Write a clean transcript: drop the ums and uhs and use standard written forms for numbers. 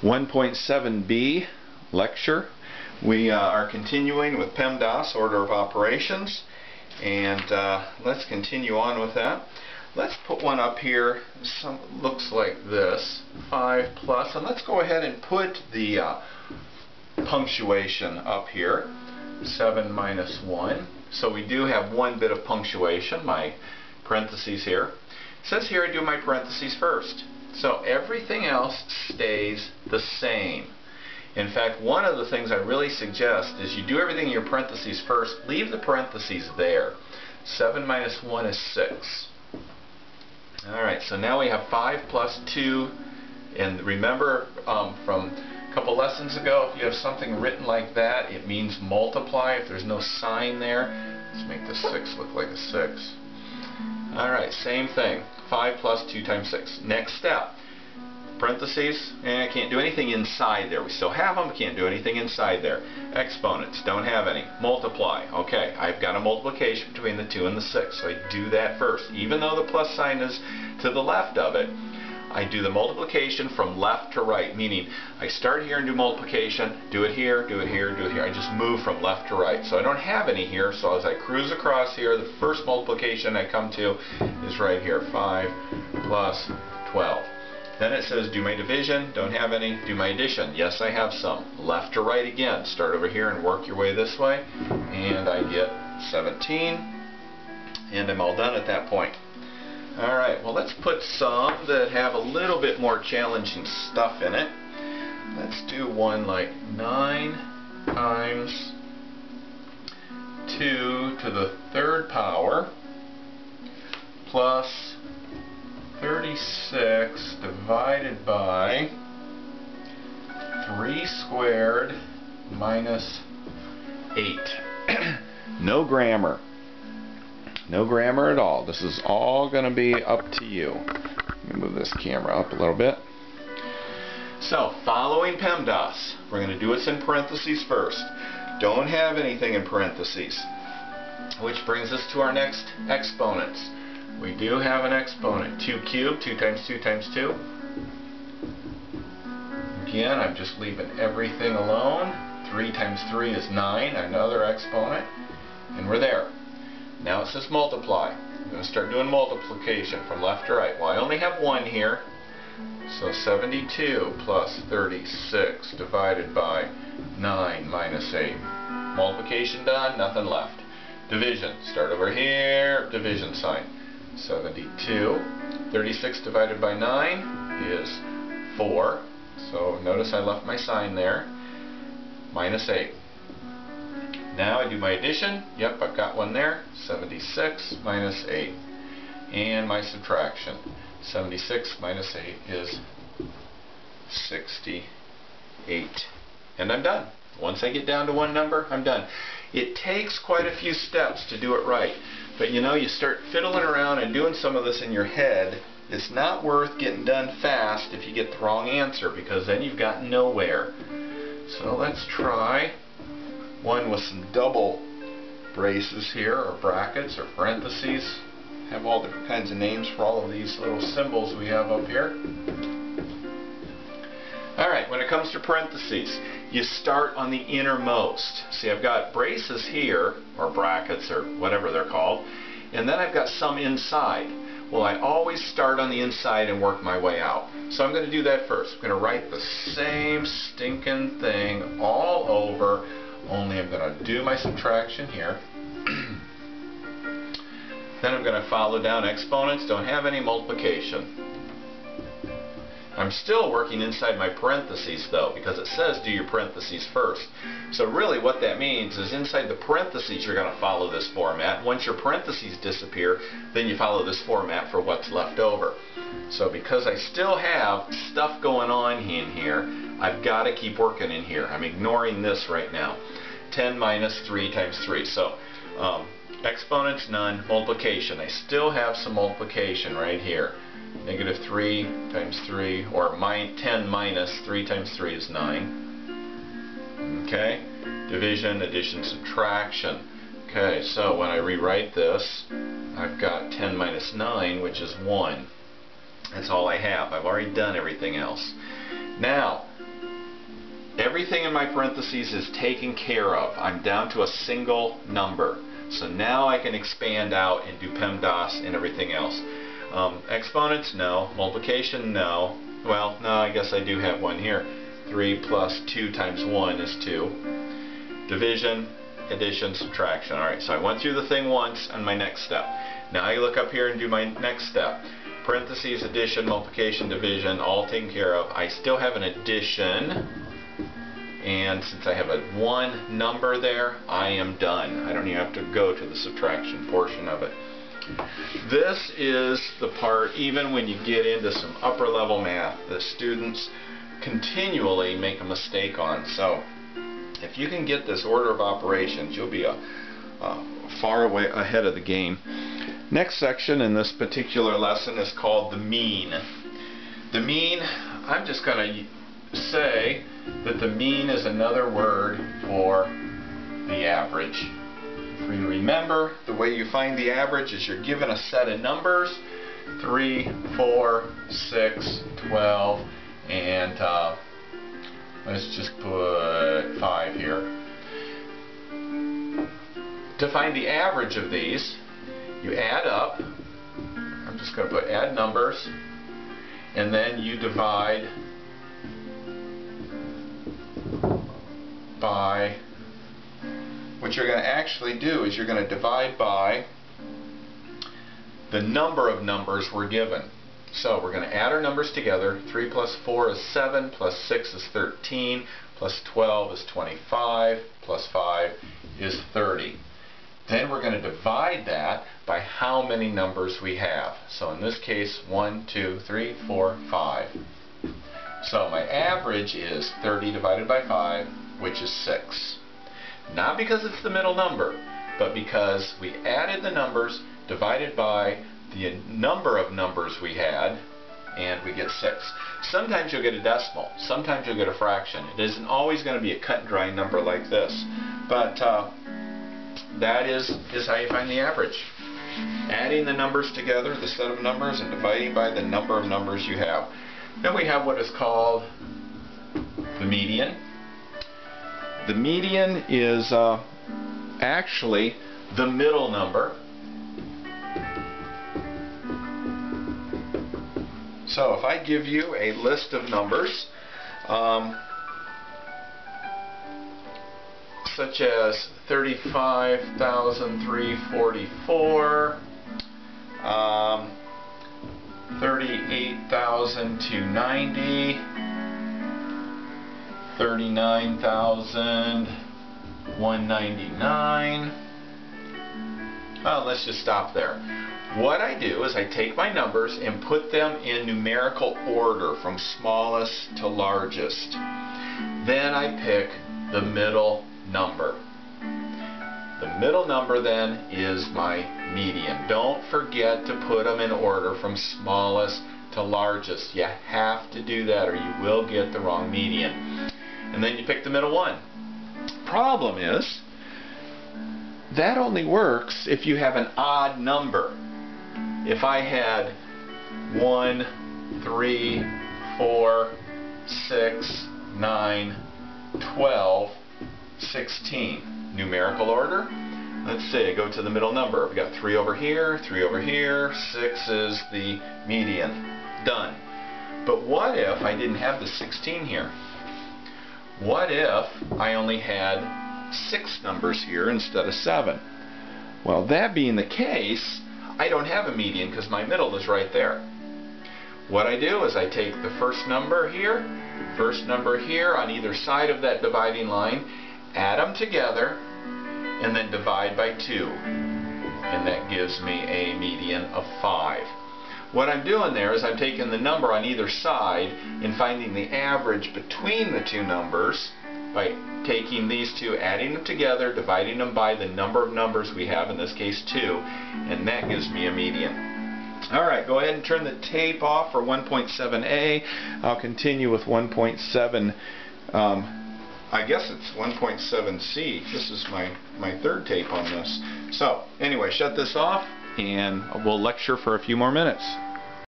1.7b lecture. We are continuing with PEMDAS, Order of Operations, and let's continue on with that. Let's put one up here, looks like this, 5 plus, and let's go ahead and put the punctuation up here, 7 minus 1. So we do have one bit of punctuation, my parentheses here. It says here I do my parentheses first. So everything else stays the same. In fact, one of the things I really suggest is you do everything in your parentheses first, leave the parentheses there. 7 minus 1 is 6. Alright, so now we have 5 plus 2, and remember from a couple lessons ago, if you have something written like that, it means multiply. If there's no sign there, let's make the 6 look like a 6. Alright, same thing. 5 plus 2 times 6. Next step. Parentheses, and I can't do anything inside there. We still have them, can't do anything inside there. Exponents, don't have any. Multiply, okay, I've got a multiplication between the 2 and the 6, so I do that first. Even though the plus sign is to the left of it, I do the multiplication from left to right, meaning I start here and do multiplication, do it here, do it here, do it here. I just move from left to right. So I don't have any here, so as I cruise across here, the first multiplication I come to is right here, 5 plus 12. Then it says do my division, don't have any. Do my addition, yes I have some. Left to right again, start over here and work your way this way, and I get 17, and I'm all done at that point. Alright, well let's put some that have a little bit more challenging stuff in it. Let's do one like 9 times 2 to the third power plus 36 divided by 3 squared minus 8. No grammar. No grammar at all. This is all going to be up to you. Let me move this camera up a little bit. So, following PEMDAS, we're going to do it in parentheses first. Don't have anything in parentheses. Which brings us to our next exponents. We do have an exponent. 2 cubed, 2 times 2 times 2. Again, I'm just leaving everything alone. 3 times 3 is 9, another exponent. And we're there. Now it says multiply. I'm going to start doing multiplication from left to right. Well, I only have one here. So 72 plus 36 divided by 9 minus 8. Multiplication done, nothing left. Division. Start over here, division sign. 72. 36 divided by 9 is 4. So notice I left my sign there. Minus 8. Now I do my addition. Yep, I've got one there. 76 minus 8. And my subtraction. 76 minus 8 is 68. And I'm done. Once I get down to one number, I'm done. It takes quite a few steps to do it right. But you know, you start fiddling around and doing some of this in your head. It's not worth getting done fast if you get the wrong answer, because then you've gotten nowhere. So let's try one with some double braces here, or brackets, or parentheses. Have all different kinds of names for all of these little symbols we have up here. Alright, when it comes to parentheses, you start on the innermost. See, I've got braces here, or brackets, or whatever they're called, and then I've got some inside. Well, I always start on the inside and work my way out. So I'm going to do that first. I'm going to write the same stinking thing all over, only I'm going to do my subtraction here. Then I'm going to follow down exponents, don't have any multiplication. I'm still working inside my parentheses though, because it says do your parentheses first. So really what that means is inside the parentheses you're going to follow this format. Once your parentheses disappear, then you follow this format for what's left over. So because I still have stuff going on in here, I've got to keep working in here. I'm ignoring this right now. 10 minus 3 times 3. So exponents, none. Multiplication. I still have some multiplication right here. Negative 3 times 3, or 10 minus 3 times 3 is 9. Okay? Division, addition, subtraction. Okay, so when I rewrite this, I've got 10 minus 9, which is 1. That's all I have. I've already done everything else. Now, Everything in my parentheses is taken care of. I'm down to a single number. So now I can expand out and do PEMDAS and everything else. Exponents, no. Multiplication, no. Well, no, I guess I do have one here. 3 plus 2 times 1 is 2. Division, addition, subtraction. Alright, so I went through the thing once on my next step. Now I look up here and do my next step. Parentheses, addition, multiplication, division, all taken care of. I still have an addition. And since I have a one number there, I am done. I don't even have to go to the subtraction portion of it. This is the part, even when you get into some upper level math, that students continually make a mistake on. So if you can get this order of operations, you'll be far away ahead of the game. Next section in this particular lesson is called the mean. The mean, I'm just going to say that the mean is another word for the average. If you remember, the way you find the average is you're given a set of numbers, 3, 4, 6, 12, and let's just put 5 here. To find the average of these, you add up. I'm just going to put add numbers, and then you divide by, what you're going to actually do is you're going to divide by the number of numbers we're given. So we're going to add our numbers together. 3 plus 4 is 7, plus 6 is 13, plus 12 is 25, plus 5 is 30. Then we're going to divide that by how many numbers we have. So in this case, 1, 2, 3, 4, 5. So my average is 30 divided by 5, which is 6. Not because it's the middle number, but because we added the numbers, divided by the number of numbers we had, and we get 6. Sometimes you'll get a decimal. Sometimes you'll get a fraction. It isn't always going to be a cut and dry number like this. But that is how you find the average. Adding the numbers together, the set of numbers, and dividing by the number of numbers you have. Then we have what is called the median. The median is actually the middle number. So if I give you a list of numbers, such as 35,344, 38,290, 39,199. Well, let's just stop there. What I do is I take my numbers and put them in numerical order from smallest to largest. Then I pick the middle number. The middle number then is my median. Don't forget to put them in order from smallest to largest. You have to do that or you will get the wrong median. And then you pick the middle one. Problem is, that only works if you have an odd number. If I had 1, 3, 4, 6, 9, 12, 16. Numerical order. Let's say I go to the middle number. We've got 3 over here, 3 over here, 6 is the median. Done. But what if I didn't have the 16 here? What if I only had 6 numbers here instead of 7? Well, that being the case, I don't have a median because my middle is right there. What I do is I take the first number here on either side of that dividing line, add them together, and then divide by 2. And that gives me a median of 5. What I'm doing there is I'm taking the number on either side and finding the average between the two numbers by taking these two, adding them together, dividing them by the number of numbers we have, in this case 2, and that gives me a median. Alright, go ahead and turn the tape off for 1.7a. I'll continue with 1.7, I guess it's 1.7c. This is my third tape on this. So, anyway, shut this off and we'll lecture for a few more minutes.